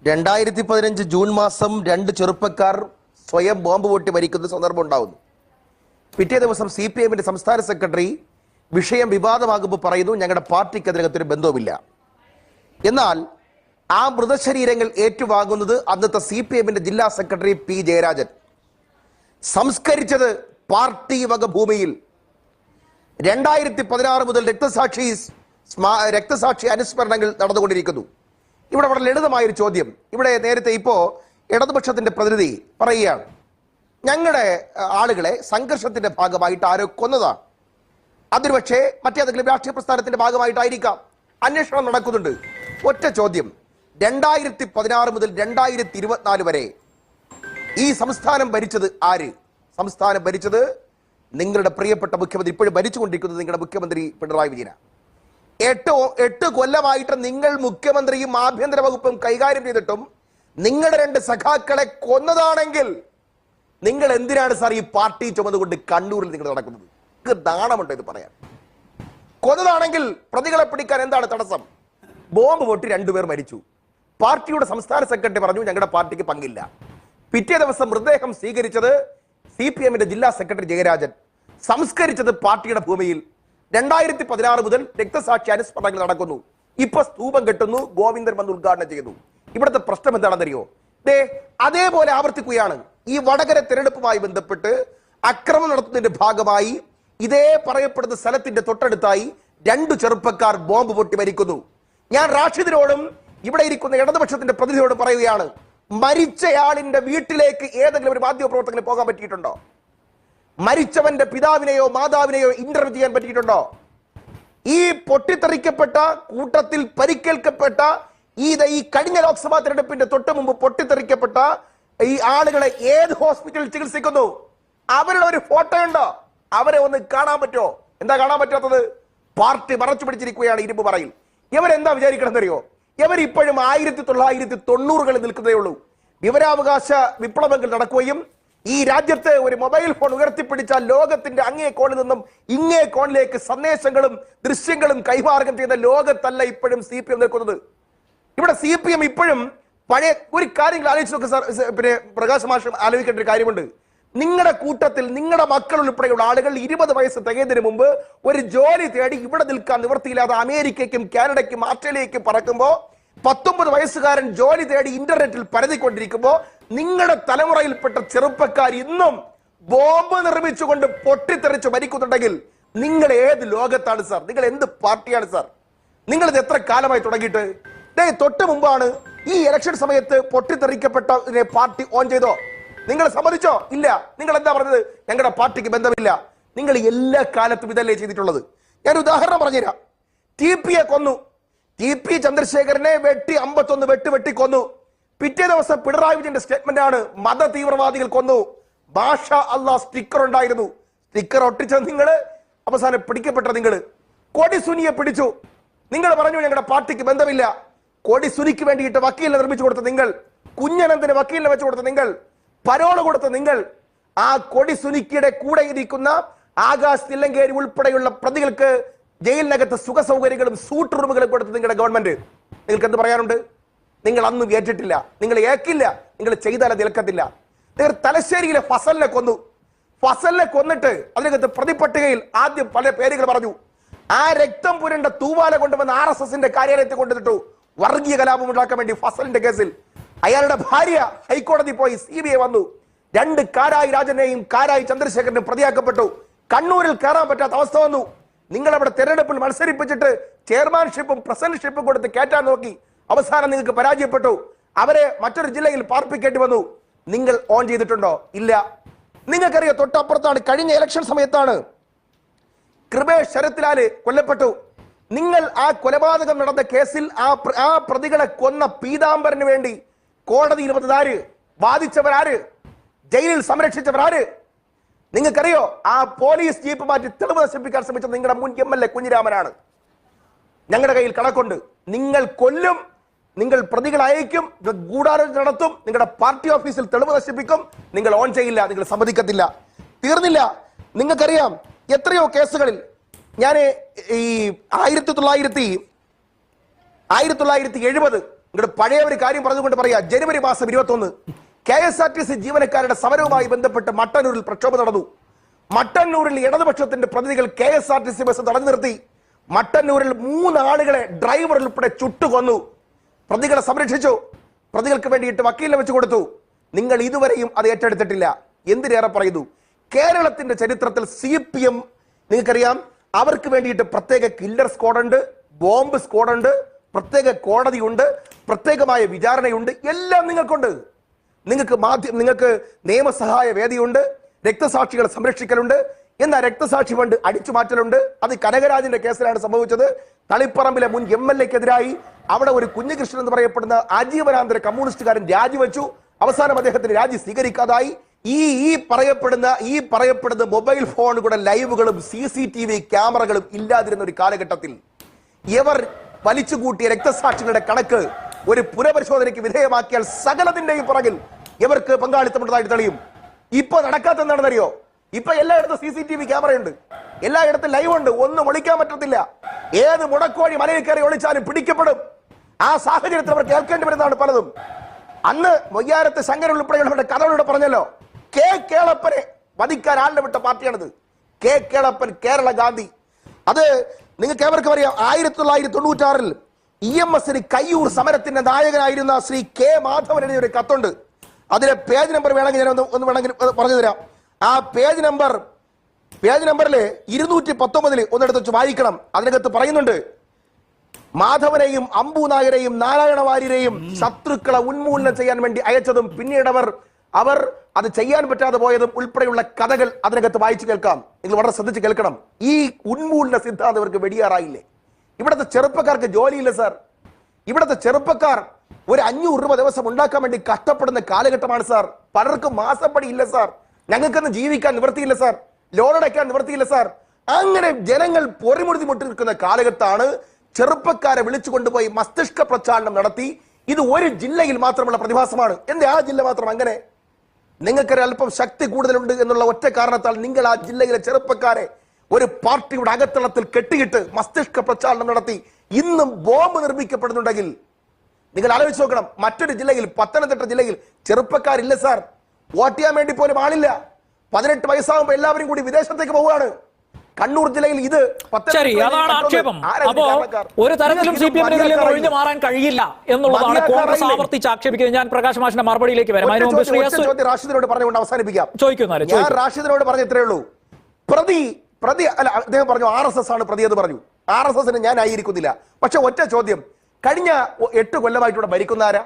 2015 June മാസം 2 ചെറുപ്പക്കാർ സ്വയം ബോംബ് പൊട്ടി മരിക്കുന്ന സന്ദർഭം ഉണ്ടാവുന്നു. പിറ്റേ ദിവസം CPM സംസ്ഥാന സെക്രട്ടറി വിഷയം വിവാദമാകുമ്പോൾ പറയുന്നു, ഞങ്ങളുടെ പാർട്ടിക്ക് അതിനകത്തൊരു ബന്ധവുമില്ല. എന്നാൽ ആ മൃതശരീരങ്ങൾ ഏറ്റുവാങ്ങുന്നത് അന്നത്തെ CPM ജില്ലാ സെക്രട്ടറി P. ജയരാജൻ. സംസ്കരിച്ചത് പാർട്ടി വക ഭൂമിയിൽ. 2016 മുതൽ രക്തസാക്ഷി അനുസ്മരണങ്ങൾ നടന്നുകൊണ്ടിരിക്കുന്നു. ഇവിടെ വളരെ ലളിതമായൊരു ചോദ്യം. ഇവിടെ നേരത്തെ ഇപ്പോ ഇടതുപക്ഷത്തിന്റെ പ്രതിനിധി പറയുകയാണ്, ഞങ്ങളുടെ ആളുകളെ സംഘർഷത്തിന്റെ ഭാഗമായിട്ട് ആരോ കൊന്നതാണ്. അതൊരു പക്ഷേ മറ്റേതെങ്കിലും രാഷ്ട്രീയ പ്രസ്ഥാനത്തിന്റെ ഭാഗമായിട്ടായിരിക്കാം. അന്വേഷണം നടക്കുന്നുണ്ട്. ഒറ്റ ചോദ്യം, 2016 മുതൽ 2024 വരെ ഈ സംസ്ഥാനം ഭരിച്ചത് ആര്? സംസ്ഥാനം ഭരിച്ചത് നിങ്ങളുടെ പ്രിയപ്പെട്ട മുഖ്യമന്ത്രി, ഇപ്പോഴും ഭരിച്ചുകൊണ്ടിരിക്കുന്നത് നിങ്ങളുടെ മുഖ്യമന്ത്രി പിണറായി വിജയൻ. 8 കൊല്ലമായിട്ട് നിങ്ങൾ മുഖ്യമന്ത്രിയും ആഭ്യന്തര വകുപ്പും കൈകാര്യം ചെയ്തിട്ടും നിങ്ങളുടെ 2 സഖാക്കളെ കൊന്നതാണെങ്കിൽ നിങ്ങൾ എന്തിനാണ് സാർ ഈ പാർട്ടി ചുമന്നുകൊണ്ട് കണ്ണൂരിൽ നിങ്ങൾ നടക്കുന്നത്? നാണമുണ്ടോ ഇത് പറയാൻ? കൊന്നതാണെങ്കിൽ പ്രതികളെ പിടിക്കാൻ എന്താണ് തടസ്സം? ബോംബ് പൊട്ടി 2 പേർ മരിച്ചു. പാർട്ടിയുടെ സംസ്ഥാന സെക്രട്ടറി പറഞ്ഞു ഞങ്ങളുടെ പാർട്ടിക്ക് പങ്കില്ല. പിറ്റേ ദിവസം മൃതദേഹം സ്വീകരിച്ചത് CPM ജില്ലാ സെക്രട്ടറി ജയരാജൻ. സംസ്കരിച്ചത് പാർട്ടിയുടെ ഭൂമിയിൽ. 2016 മുതൽ രക്തസാക്ഷി അനുസ്മരണങ്ങൾ നടക്കുന്നു. ഇപ്പൊ സ്തൂപം കെട്ടുന്നു, ഗോവിന്ദൻ വന്ന് ഉദ്ഘാടനം ചെയ്തു. ഇവിടുത്തെ പ്രശ്നം എന്താണെന്നറിയോ? അതേപോലെ ആവർത്തിക്കുകയാണ്. ഈ വടകര തെരഞ്ഞെടുപ്പുമായി ബന്ധപ്പെട്ട് അക്രമം നടത്തുന്നതിന്റെ ഭാഗമായി ഇതേ പറയപ്പെടുന്ന സ്ഥലത്തിന്റെ തൊട്ടടുത്തായി 2 ചെറുപ്പക്കാർ ബോംബ് പൊട്ടി മരിക്കുന്നു. ഞാൻ റാഷിദിനോടും ഇവിടെ ഇരിക്കുന്ന ഇടതുപക്ഷത്തിന്റെ പ്രതിനിധിയോടും പറയുകയാണ്, മരിച്ചയാളിന്റെ വീട്ടിലേക്ക് ഏതെങ്കിലും ഒരു മാധ്യമപ്രവർത്തകന് പോകാൻ പറ്റിയിട്ടുണ്ടോ? മരിച്ചവന്റെ പിതാവിനെയോ മാതാവിനെയോ ഇന്റർവ്യൂ ചെയ്യാൻ പറ്റിയിട്ടുണ്ടോ? ഈ പൊട്ടിത്തെറിക്കപ്പെട്ട കൂട്ടത്തിൽ പരിക്കേൽക്കപ്പെട്ട ഈ കഴിഞ്ഞ ലോക്സഭാ തെരഞ്ഞെടുപ്പിന്റെ തൊട്ട് മുമ്പ് പൊട്ടിത്തെറിക്കപ്പെട്ട ഈ ആളുകളെ ഏത് ഹോസ്പിറ്റലിൽ ചികിത്സിക്കുന്നു? അവരുടെ ഒരു ഫോട്ടോ ഉണ്ടോ? അവരെ ഒന്ന് കാണാൻ പറ്റുമോ? എന്താ കാണാൻ പറ്റാത്തത്? പാർട്ടി മറച്ചു പിടിച്ചിരിക്കുകയാണ് ഇരുമ്പ് പറയിൽ. ഇവരെന്താ വിചാരിക്കണമെന്നറിയോ? ഇവർ ഇപ്പോഴും 1990കളിൽ നിൽക്കുന്നതേ ഉള്ളൂ. വിവരാവകാശ വിപ്ലവങ്ങൾ നടക്കുകയും ഈ രാജ്യത്ത് ഒരു മൊബൈൽ ഫോൺ ഉയർത്തിപ്പിടിച്ചാൽ ലോകത്തിന്റെ അങ്ങേ കോണിൽ നിന്നും ഇങ്ങേ കോണിലേക്ക് സന്ദേശങ്ങളും ദൃശ്യങ്ങളും കൈമാർഗം ചെയ്ത ലോകത്തല്ല ഇപ്പോഴും CPM നിൽക്കുന്നത്. ഇവിടെ CPM ഇപ്പോഴും പഴയ ഒരു കാര്യങ്ങൾ ആലോചിച്ച് നോക്കുക സാർ. പിന്നെ പ്രകാശ് മാഷ് ആലോചിക്കേണ്ട ഒരു കാര്യമുണ്ട്. നിങ്ങളുടെ കൂട്ടത്തിൽ നിങ്ങളുടെ മക്കൾ ഉൾപ്പെടെയുള്ള ആളുകൾ 20 വയസ്സ് തികയുന്നതിന് മുമ്പ് ഒരു ജോലി തേടി ഇവിടെ നിൽക്കാൻ നിവൃത്തിയില്ലാതെ അമേരിക്കയ്ക്കും കാനഡയ്ക്കും ഓസ്ട്രേലിയയ്ക്കും പറക്കുമ്പോ 19 വയസ്സുകാരൻ ജോലി തേടി ഇന്റർനെറ്റിൽ പരതിക്കൊണ്ടിരിക്കുമ്പോ നിങ്ങളുടെ തലമുറയിൽപ്പെട്ട ചെറുപ്പക്കാർ ഇന്നും ബോംബ് നിർമ്മിച്ചുകൊണ്ട് പൊട്ടിത്തെറിച്ച് മരിക്കുന്നുണ്ടെങ്കിൽ നിങ്ങൾ ഏത് ലോകത്താണ് സാർ? നിങ്ങൾ എന്ത് പാർട്ടിയാണ് സാർ? നിങ്ങൾ ഇത് എത്ര കാലമായി തുടങ്ങിയിട്ട്? തൊട്ട് മുമ്പാണ് ഈ ഇലക്ഷൻ സമയത്ത് പൊട്ടിത്തെറിക്കപ്പെട്ട പാർട്ടി ഓൺ ചെയ്തോ? നിങ്ങൾ സമ്മതിച്ചോ? ഇല്ല. നിങ്ങൾ എന്താ പറഞ്ഞത്? ഞങ്ങളുടെ പാർട്ടിക്ക് ബന്ധമില്ല. നിങ്ങൾ എല്ലാ കാലത്തും ഇതല്ലേ ചെയ്തിട്ടുള്ളത്? ഞാൻ ഉദാഹരണം പറഞ്ഞുതരാം. TP കൊന്നു. TP ചന്ദ്രശേഖരനെ 51 വെട്ടി കൊന്നു. പിറ്റേ ദിവസം പിണറായി വിജയന്റെ സ്റ്റേറ്റ്മെന്റ് ആണ്, മത തീവ്രവാദികൾ കൊന്നു. ഭാഷ അല്ലാ സ്റ്റിക്കർ ഉണ്ടായിരുന്നു. സ്റ്റിക്കർ ഒട്ടിച്ച നിങ്ങൾ, അവസാനം പിടിക്കപ്പെട്ട നിങ്ങൾ. കൊടി സുനിയെ പിടിച്ചു. നിങ്ങൾ പറഞ്ഞു ഞങ്ങളുടെ പാർട്ടിക്ക് ബന്ധമില്ല. കൊടി സുനിക്ക് വേണ്ടിയിട്ട് വക്കീലിനെ നിർമ്മിച്ചു കൊടുത്ത നിങ്ങൾ, കുഞ്ഞനന്തിന് വക്കീലിനെ വെച്ചു കൊടുത്ത നിങ്ങൾ, പരോള് കൊടുത്ത നിങ്ങൾ, ആ കൊടി സുനിക്കിയുടെ കൂടെ ഇരിക്കുന്ന ആകാശ് തില്ലങ്കേരി ഉൾപ്പെടെയുള്ള പ്രതികൾക്ക് ജയിലിനകത്ത് സുഖ സൗകര്യങ്ങളും സൂട്ട് റൂമുകളും കൊടുത്ത് നിങ്ങളുടെ ഗവൺമെന്റ്. നിങ്ങൾക്ക് എന്ത് പറയാനുണ്ട്? നിങ്ങൾ അന്ന് ഏറ്റിട്ടില്ല, നിങ്ങൾ ഏക്കില്ല, നിങ്ങൾ ചെയ്താൽ അത് ഏൽക്കത്തില്ല. നിങ്ങൾ തലശ്ശേരിയിലെ ഫസലിനെ കൊന്നു. ഫസലിനെ കൊന്നിട്ട് അതിനകത്ത് പ്രതിപട്ടികയിൽ ആദ്യം പല പേരുകൾ പറഞ്ഞു. ആ രക്തം പുരണ്ട തൂവാല കൊണ്ടുവന്ന് RSSന്റെ കാര്യാലയത്തിൽ കൊണ്ടുവന്നിട്ടു. വർഗീയ കലാപം ഉണ്ടാക്കാൻ വേണ്ടി ഫസലിന്റെ കേസിൽ അയാളുടെ ഭാര്യ ഹൈക്കോടതി പോയി. CBI വന്നു. 2 കാരായി രാജനെയും കാരായി ചന്ദ്രശേഖരനും പ്രതിയാക്കപ്പെട്ടു. കണ്ണൂരിൽ കയറാൻ പറ്റാത്ത അവസ്ഥ വന്നു. നിങ്ങൾ അവിടെ തെരഞ്ഞെടുപ്പിൽ മത്സരിപ്പിച്ചിട്ട് ചെയർമാൻഷിപ്പും പ്രസിഡന്റ്ഷിപ്പും കൊടുത്ത് കയറ്റാൻ നോക്കി. അവസാനം നിങ്ങൾക്ക് പരാജയപ്പെട്ടു. അവരെ മറ്റൊരു ജില്ലയിൽ പാർപ്പിക്കേണ്ടി വന്നു. നിങ്ങൾ ഓൺ ചെയ്തിട്ടുണ്ടോ? ഇല്ല. നിങ്ങൾക്കറിയാം, തൊട്ടപ്പുറത്താണ് കഴിഞ്ഞ ഇലക്ഷൻ സമയത്താണ് കൃപേഷ് ശരത്ലാല് കൊല്ലപ്പെട്ടു. നിങ്ങൾ ആ കൊലപാതകം നടന്ന കേസിൽ ആ പ്രതികളെ കൊന്ന പീതാംബരന് വേണ്ടി കോടതിയിൽ വന്നതാര്? ബാധിച്ചവരാര്? ജയിലിൽ സംരക്ഷിച്ചവരാര്? നിങ്ങൾക്കറിയോ? ആ പോലീസ് ജീപ്പ് മാറ്റി തെളിവ് നശിപ്പിക്കാൻ ശ്രമിച്ചത് നിങ്ങളുടെ മുൻ MLA കുഞ്ഞിരാമനാണ്. ഞങ്ങളുടെ കയ്യിൽ കണക്കുണ്ട്. നിങ്ങൾ കൊല്ലും, നിങ്ങൾ പ്രതികൾ അയക്കും, ഗൂഢാലോചന നടത്തും, നിങ്ങളുടെ പാർട്ടി ഓഫീസിൽ തെളിവ് നശിപ്പിക്കും. നിങ്ങൾ ഓൺ ചെയ്യില്ല, നിങ്ങൾ സമ്മതിക്കത്തില്ല. തീർന്നില്ല. നിങ്ങൾക്കറിയാം എത്രയോ കേസുകളിൽ ഞാൻ ഈ 1970 ഇങ്ങോട്ട് പഴയ ഒരു കാര്യം പറഞ്ഞുകൊണ്ട് പറയാ. ജനുവരി മാസം 21 KSRTC ജീവനക്കാരുടെ സമരവുമായി ബന്ധപ്പെട്ട് മട്ടന്നൂരിൽ പ്രക്ഷോഭം നടന്നു. മട്ടന്നൂരിൽ ഇടതുപക്ഷത്തിന്റെ പ്രതിനിധികൾ KSRTC ബസ് തടഞ്ഞു നിർത്തി. മട്ടന്നൂരിൽ 3 ആളുകളെ ഡ്രൈവർ ഉൾപ്പെടെ ചുട്ടുകൊന്നു. പ്രതികളെ സംരക്ഷിച്ചു. പ്രതികൾക്ക് വേണ്ടിയിട്ട് വക്കീലിനെ വെച്ച് കൊടുത്തു. നിങ്ങൾ ഇതുവരെയും അത് ഏറ്റെടുത്തിട്ടില്ല. എന്തിനേറെ പറയുന്നു, കേരളത്തിന്റെ ചരിത്രത്തിൽ CPM നിങ്ങൾക്കറിയാം, അവർക്ക് വേണ്ടിയിട്ട് പ്രത്യേക കില്ലർ സ്ക്വാഡുണ്ട്, ബോംബ് സ്ക്വാഡുണ്ട്, പ്രത്യേക കോടതിയുണ്ട്, പ്രത്യേകമായ വിചാരണയുണ്ട്, എല്ലാം നിങ്ങൾക്കുണ്ട്. നിങ്ങൾക്ക് നിയമസഹായ വേദിയുണ്ട്, രക്തസാക്ഷികളെ സംരക്ഷിക്കലുണ്ട്. എന്നാൽ രക്തസാക്ഷി ഫണ്ട് അടിച്ചു മാറ്റലുണ്ട്. അത് കനകരാജിന്റെ കേസിലാണ് സംഭവിച്ചത്. തളിപ്പറമ്പിലെ മുൻ MLA-ക്കെതിരായി അവിടെ ഒരു കുഞ്ഞികൃഷ്ണൻ എന്ന് പറയപ്പെടുന്ന ആജീവനാന്തര കമ്മ്യൂണിസ്റ്റുകാരൻ രാജിവെച്ചു. അവസാനം അദ്ദേഹത്തിന് രാജി സ്വീകരിക്കാതായി. ഈ പറയപ്പെടുന്ന മൊബൈൽ ഫോണുകളുടെ ലൈവുകളും CCTV ക്യാമറകളും ഇല്ലാതിരുന്ന ഒരു കാലഘട്ടത്തിൽ ഇവർ വലിച്ചുകൂട്ടിയ രക്തസാക്ഷികളുടെ കണക്ക് ഒരു പുനഃപരിശോധനയ്ക്ക് വിധേയമാക്കിയാൽ സകലത്തിന്റെയും പുറകിൽ ഇവർക്ക് പങ്കാളിത്തമുള്ളതായിട്ട് തെളിയും. ഇപ്പൊ നടക്കാത്ത എന്താണെന്നറിയോ? ഇപ്പൊ എല്ലായിടത്തും CCTV ക്യാമറയുണ്ട്, എല്ലായിടത്തും ലൈവ് ഉണ്ട്. ഒന്നും ഒളിക്കാൻ പറ്റത്തില്ല. ഏത് മുടക്കോഴി മലയിൽ കയറി ഒളിച്ചാലും പിടിക്കപ്പെടും. ആ സാഹചര്യത്തിൽ അവർ കേൾക്കേണ്ടി വരുന്നതാണ് പലതും. അന്ന് മൊയ്യാരത്ത് ശങ്കരൻ ഉൾപ്പെടെയുള്ളവരുടെ കഥകളോട് പറഞ്ഞല്ലോ, കേളപ്പനെ വധിക്കാൻ ആളിനെ വിട്ട പാർട്ടിയാണിത്. കേളപ്പൻ, കേരള ഗാന്ധി. അത് നിങ്ങൾക്ക് ഏവർക്കും അറിയാം. 1996 EMS കയ്യൂർ സമരത്തിന്റെ നായകനായിരുന്ന ശ്രീ K. മാധവൻ എഴുതിയ ഒരു കത്തുണ്ട്. അതിലെ പേജ് നമ്പർ വേണമെങ്കിൽ ഞാൻ ഒന്ന് വേണമെങ്കിൽ പറഞ്ഞു തരാം. ആ പേജ് നമ്പറിൽ 219 ഒന്നെടുത്ത് വെച്ച് വായിക്കണം. അതിനകത്ത് പറയുന്നുണ്ട്, മാധവനെയും അമ്പു നായരെയും നാരായണ വാര്യരെയും ശത്രുക്കളെ ഉന്മൂലനം ചെയ്യാൻ വേണ്ടി അയച്ചതും പിന്നീട് അവർ അത് ചെയ്യാൻ പറ്റാതെ പോയതും ഉൾപ്പെടെയുള്ള കഥകൾ അതിനകത്ത് വായിച്ചു കേൾക്കാം. നിങ്ങൾ വളരെ ശ്രദ്ധിച്ച് കേൾക്കണം. ഈ ഉന്മൂലന സിദ്ധാന്തം ഇവർക്ക് വെടിയാറായില്ലേ? ഇവിടുത്തെ ചെറുപ്പക്കാർക്ക് ജോലിയില്ല സാർ. ഇവിടുത്തെ ചെറുപ്പക്കാർ ഒരു 500 രൂപ ദിവസം ഉണ്ടാക്കാൻ വേണ്ടി കഷ്ടപ്പെടുന്ന കാലഘട്ടമാണ് സാർ. പലർക്കും മാസപ്പടി ഇല്ല സാർ. ഞങ്ങൾക്കൊന്നും ജീവിക്കാൻ നിവൃത്തിയില്ല സാർ. ലോൺ അടയ്ക്കാൻ നിവൃത്തിയില്ല സാർ. അങ്ങനെ ജനങ്ങൾ പൊറിമുറുതി മുട്ടി നിൽക്കുന്ന കാലഘട്ടമാണ്. ചെറുപ്പക്കാരെ വിളിച്ചു കൊണ്ടുപോയി മസ്തിഷ്ക പ്രചാരണം നടത്തി. ഇത് ഒരു ജില്ലയിൽ മാത്രമുള്ള പ്രതിഭാസമാണ്. എന്റെ ആ ജില്ല മാത്രം അങ്ങനെ? നിങ്ങൾക്കൊരു അല്പം ശക്തി കൂടുതലുണ്ട് എന്നുള്ള ഒറ്റ കാരണത്താൽ നിങ്ങൾ ആ ജില്ലയിലെ ചെറുപ്പക്കാരെ ഒരു പാർട്ടിയുടെ അകത്തളത്തിൽ കെട്ടിയിട്ട് മസ്തിഷ്ക പ്രചാരണം നടത്തി ഇന്നും ബോംബ് നിർമ്മിക്കപ്പെടുന്നുണ്ടെങ്കിൽ നിങ്ങൾ ആലോചിച്ച് നോക്കണം. മറ്റൊരു ജില്ലയിൽ, പത്തനംതിട്ട ജില്ലയിൽ ചെറുപ്പക്കാരില്ല സാർ. വോട്ട് ചെയ്യാൻ വേണ്ടി പോലും ആളില്ല. 18 വയസ്സാകുമ്പോൾ എല്ലാവരും കൂടി വിദേശത്തേക്ക് പോവുകയാണ്. കണ്ണൂർ ജില്ലയിൽ ഇത് ശരി, അതാണ് ആക്ഷേപം. അപ്പോ ഒരു തരത്തിലും CPM-ൽ നിന്ന് ഒഴിഞ്ഞു മാറാൻ കഴിയില്ല എന്നുള്ളതാണ് കോൺഗ്രസ് ആവർത്തിച്ച് ആക്ഷേപിക്കുന്നത്. ഞാൻ പ്രകാശ് മാഷിന്റെ മറുപടിയിലേക്ക് വരാം. റാഷിദിനോട് പറഞ്ഞുകൊണ്ട് അവസാനിപ്പിക്കാം. ഞാൻ റാഷിദിനോട് പറഞ്ഞ ഇത്രയേ ഉള്ളൂ. പ്രതി അല്ല, അദ്ദേഹം പറഞ്ഞു RSS ആണ് പ്രതി എന്ന് പറഞ്ഞു. RSS-ന് ഞാൻ ആയിരിക്കുന്നില്ല. പക്ഷെ ഒറ്റ ചോദ്യം, കഴിഞ്ഞ 8 കൊല്ലമായിട്ടൂടെ ഭരിക്കുന്ന ആരാ?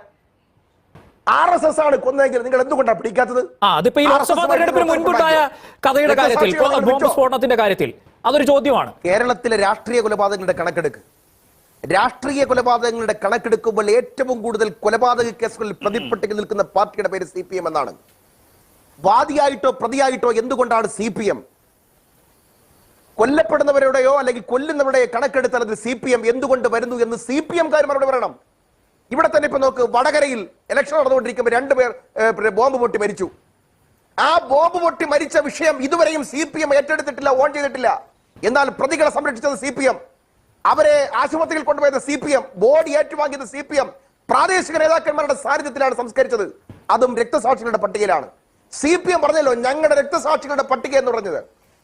RSS ആണ് കൊന്നതെങ്കിൽ നിങ്ങൾ എന്തുകൊണ്ടാണ് പിടിക്കാത്തത്? അതിപ്പോ ഈ ലോക്സഭാ തെരഞ്ഞെടുപ്പിന് മുൻപുണ്ടായ കഥയുടെ കാര്യത്തിൽ, ബോംബ് സ്ഫോടനത്തിന്റെ കാര്യത്തിൽ അതൊരു ചോദ്യമാണ്. കേരളത്തിലെ രാഷ്ട്രീയ കൊലപാതകങ്ങളുടെ കണക്കെടുക്കുമ്പോൾ ഏറ്റവും കൂടുതൽ കൊലപാതക കേസുകളിൽ പ്രതിപട്ടികയിൽ നിൽക്കുന്ന പാർട്ടിയുടെ പേര് CPM എന്നാണ്. വാദിയായിട്ടോ പ്രതിയായിട്ടോ എന്തുകൊണ്ടാണ് CPM? കൊല്ലപ്പെടുന്നവരുടെയോ അല്ലെങ്കിൽ കൊല്ലുന്നവരുടെയോ കണക്കെടുത്താൽ അത് CPM എന്തുകൊണ്ട് വരുന്നു എന്ന് CPM-കാർ മറുപടി പറയണം. ഇവിടെ തന്നെ ഇപ്പൊ നോക്ക്, വടകരയിൽ ഇലക്ഷൻ നടന്നുകൊണ്ടിരിക്കുമ്പോൾ 2 പേർ ബോംബ് പൊട്ടി മരിച്ചു. ആ ബോംബ് പൊട്ടി മരിച്ച വിഷയം ഇതുവരെയും CPM ഏറ്റെടുത്തിട്ടില്ല, ഓൺ ചെയ്തിട്ടില്ല. എന്നാൽ പ്രതികളെ സംരക്ഷിച്ചത് CPM, അവരെ ആശുപത്രിയിൽ കൊണ്ടുപോയത് CPM, ബോഡി ഏറ്റുവാങ്ങിയത് CPM, പ്രാദേശിക നേതാക്കന്മാരുടെ സാന്നിധ്യത്തിലാണ് സംസ്കരിച്ചത്. അതും രക്തസാക്ഷികളുടെ പട്ടികയിലാണ്. CPM പറഞ്ഞല്ലോ ഞങ്ങളുടെ രക്തസാക്ഷികളുടെ പട്ടിക എന്ന് പറഞ്ഞത്.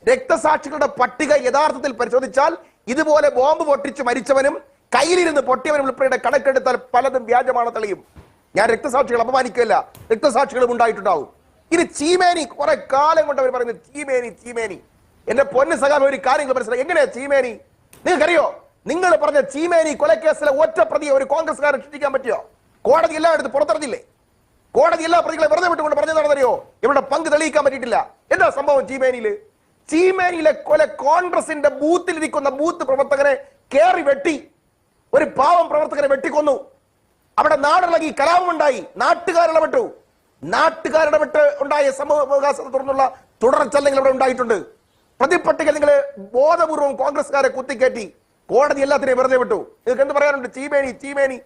രക്തസാക്ഷികളുടെ പട്ടിക യഥാർത്ഥത്തിൽ പരിശോധിച്ചാൽ ഇതുപോലെ ബോംബ് പൊട്ടിച്ച് മരിച്ചവനും കയ്യിലിരുന്ന് പൊട്ടിയവനും ഉൾപ്പെടെ കണക്കെടുത്താൽ പലതും വ്യാജമാണ് തെളിയും. ഞാൻ രക്തസാക്ഷികൾ അപമാനിക്കില്ല, രക്തസാക്ഷികളും ഉണ്ടായിട്ടുണ്ടാവും. ഇനി ചീമേനി, കുറെ കാലം കൊണ്ട് അവർ പറയുന്നത് ചീമേനി. എന്റെ പൊന്ന് സഖാവ് ഒരു കാര്യങ്ങൾ മനസ്സിലായി. എങ്ങനെയാ ചീമേനി? നിങ്ങൾക്കറിയോ, നിങ്ങൾ പറഞ്ഞ ചീമേനി കൊലക്കേസിലെ ഒറ്റ പ്രതിയെ ഒരു കോൺഗ്രസ്സുകാരൻ രക്ഷിക്കാൻ പറ്റിയോ? കോടതി എല്ലായിടത്തും പുറത്തിറങ്ങില്ലേ? കോടതി എല്ലാ പ്രതികളെ വെറുതെ വിട്ടുകൊണ്ട് പറഞ്ഞതാണെന്നറിയോ? ഇവിടെ പങ്ക് തെളിയിക്കാൻ പറ്റിയിട്ടില്ല. എന്താ സംഭവം ചീമേനിയിലെ കൊല? കോൺഗ്രസിന്റെ ബൂത്തിലിരിക്കുന്ന ബൂത്ത് പ്രവർത്തകരെ കേറി വെട്ടി, ഒരു പാവം പ്രവർത്തകരെ വെട്ടിക്കൊന്നു. അവിടെ നാടിളകി, കലാപമുണ്ടായി, നാട്ടുകാരിടപെട്ടു. നാട്ടുകാരിടപെട്ട് ഉണ്ടായ സമൂഹത്തെ തുടർന്നുള്ള തുടർച്ചല്ലെങ്കിൽ ഇവിടെ ഉണ്ടായിട്ടുണ്ട്. പ്രതിപട്ടിക നിങ്ങൾ ബോധപൂർവം കോൺഗ്രസ്സുകാരെ കുത്തിക്കയറ്റി, കോടതി എല്ലാത്തിനെയും വെറുതെ വിട്ടു. നിങ്ങൾക്ക് എന്ത് പറയാനുണ്ട്? ചീമേനി.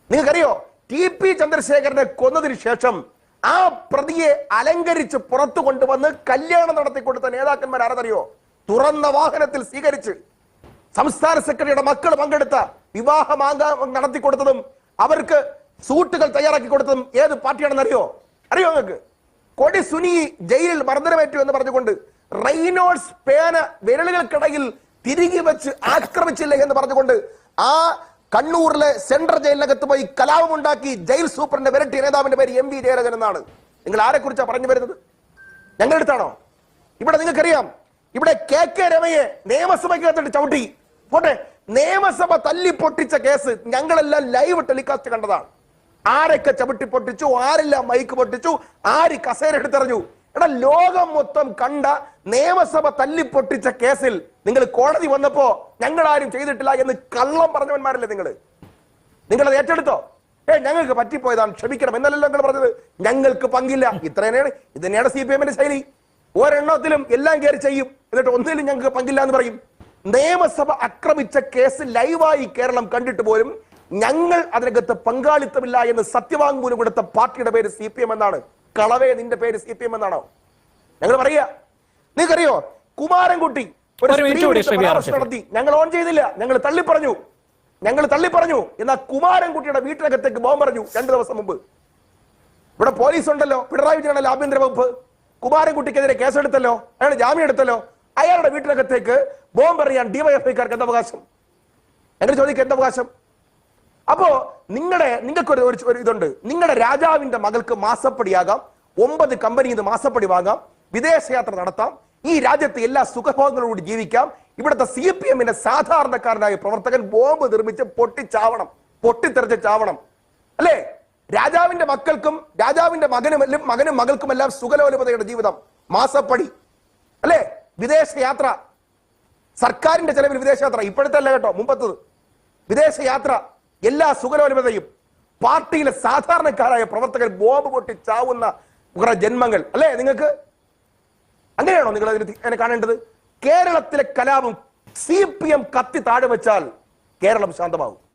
നിങ്ങൾക്കറിയോ, TP ചന്ദ്രശേഖരനെ കൊന്നതിന് ശേഷം ആ പ്രതിയെ അലങ്കരിച്ച് പുറത്തു കൊണ്ടുവന്ന് കല്യാണം നടത്തി കൊടുത്ത നേതാക്കന്മാർ ആരെന്നറിയോ? തുറന്ന വാഹനത്തിൽ സ്വീകരിച്ച് സംസ്ഥാന സെക്രട്ടറിയുടെ മക്കൾ പങ്കെടുത്ത വിവാഹം നടത്തി കൊടുത്തതും അവർക്ക് സൂട്ടുകൾ തയ്യാറാക്കി കൊടുത്തതും ഏത് പാർട്ടിയാണെന്ന് അറിയോ നിങ്ങൾക്ക്? കൊടി സുനി ജയിലിൽ മർദ്ദനമേറ്റു എന്ന് പറഞ്ഞുകൊണ്ട് റെയ്നോൾഡ്സ് പേന വിരലുകൾക്കിടയിൽ തിരികെ വെച്ച് ആക്രമിച്ചില്ല എന്ന് പറഞ്ഞുകൊണ്ട് ആ കണ്ണൂരിലെ സെൻട്രൽ ജയിലിനകത്ത് പോയി കലാപമുണ്ടാക്കി ജയിൽ സൂപ്രണ്ട് വിരട്ടിയ നേതാവിന്റെ പേര് എം വി ജയരാജൻ എന്നാണ്. നിങ്ങൾ ആരെ കുറിച്ചാണ് പറഞ്ഞു വരുന്നത്? ഞങ്ങളുടെ അടുത്താണോ? ഇവിടെ നിങ്ങൾക്കറിയാം, ഇവിടെ കെ രമയെ നിയമസഭയ്ക്കകത്തിട്ട് ചവിട്ടി പോട്ടെ, നിയമസഭ തല്ലി പൊട്ടിച്ച കേസ് ഞങ്ങളെല്ലാം ലൈവ് ടെലികാസ്റ്റ് കണ്ടതാണ്. ആരൊക്കെ ചവിട്ടി പൊട്ടിച്ചു, ആരെല്ലാം മൈക്ക് പൊട്ടിച്ചു, ആര് കസേര എടുത്തെറിഞ്ഞു. എടാ, ലോകം മൊത്തം കണ്ട നിയമസഭ തല്ലി പൊട്ടിച്ച കേസിൽ നിങ്ങൾ കോടതി വന്നപ്പോ ഞങ്ങൾ ആരും ചെയ്തിട്ടില്ല എന്ന് കള്ളം പറഞ്ഞവന്മാരല്ലേ നിങ്ങളത് ഏറ്റെടുത്തോ? ഞങ്ങൾക്ക് പറ്റിപ്പോയതാണ്, ക്ഷമിക്കണം എന്നല്ലല്ലോ നിങ്ങൾ പറഞ്ഞത്. ഞങ്ങൾക്ക് പങ്കില്ല. ഇത്രയാണ് ഇത് തന്നെയാണ് CPM ശൈലി. ഒരെണ്ണത്തിലും എല്ലാം കയറി ചെയ്യും, എന്നിട്ട് ഒന്നിലും ഞങ്ങൾക്ക് പങ്കില്ല എന്ന് പറയും. നിയമസഭ ആക്രമിച്ച കേസ് ലൈവായി കേരളം കണ്ടിട്ട് പോലും ഞങ്ങൾ അതിനകത്ത് പങ്കാളിത്തമില്ല എന്ന് സത്യവാങ്മൂലം കൊടുത്ത പാർട്ടിയുടെ പേര് CPM എന്നാണ്. കളവേ, നിന്റെ പേര് CPM എന്നാണോ? ഞങ്ങൾ പറയാ. നിങ്ങൾക്കറിയോ, കുമാരൻകുട്ടി നടത്തി, ഞങ്ങൾ ഓൺ ചെയ്തില്ല, ഞങ്ങൾ തള്ളിപ്പറഞ്ഞു. എന്നാൽ കുമാരൻകുട്ടിയുടെ വീട്ടിനകത്തേക്ക് ബോംബ് എറിഞ്ഞു 2 ദിവസം മുമ്പ്. ഇവിടെ പോലീസ് ഉണ്ടല്ലോ, പിണറായി വിജയനല്ലേ ആഭ്യന്തര വകുപ്പ്. കുമാരൻകുട്ടിക്കെതിരെ കേസെടുത്തല്ലോ, അയാൾ ജാമ്യം എടുത്തല്ലോ. അയാളുടെ വീട്ടിനകത്തേക്ക് ബോംബ് എറിയാൻ ഡിവൈഎഫ്ഐക്കാർക്ക് എന്താ അവകാശം? ഞങ്ങൾ ചോദിക്കുക, എന്താ അവകാശം? അപ്പോ നിങ്ങൾക്കൊരു ഇതുണ്ട്. നിങ്ങളുടെ രാജാവിന്റെ മകൾക്ക് മാസപ്പടിയാകാം, 9 കമ്പനിയിൽ നിന്ന് മാസപ്പടി വാങ്ങാം, വിദേശയാത്ര നടത്താം, ഈ രാജ്യത്തെ എല്ലാ സുഖഭോഗങ്ങളോട് ജീവിക്കാം. ഇവിടുത്തെ CPMന്റെ സാധാരണക്കാരനായ പ്രവർത്തകൻ ബോംബ് നിർമ്മിച്ച് പൊട്ടിത്തെറിച്ച് ചാവണം അല്ലേ? രാജാവിന്റെ മക്കൾക്കും രാജാവിന്റെ മകനും മകൾക്കുമെല്ലാം സുഖലോലുപതയുടെ ജീവിതം, മാസപ്പടി അല്ലേ? വിദേശയാത്ര, സർക്കാരിന്റെ ചെലവിൽ വിദേശയാത്ര, ഇപ്പോഴത്തെ അല്ല കേട്ടോ, മുമ്പത്തത്. വിദേശയാത്ര, എല്ലാ സുഖലോലുപതയും. പാർട്ടിയിലെ സാധാരണക്കാരായ പ്രവർത്തകർ ബോംബ് പൊട്ടി ചാവുന്ന കുറെ ജന്മങ്ങൾ അല്ലേ നിങ്ങൾക്ക്? അങ്ങനെയാണോ നിങ്ങൾ അതിനെ കാണേണ്ടത്? കേരളത്തിലെ കലാപം CPM കത്തി താഴെ വെച്ചാൽ കേരളം ശാന്തമാവും.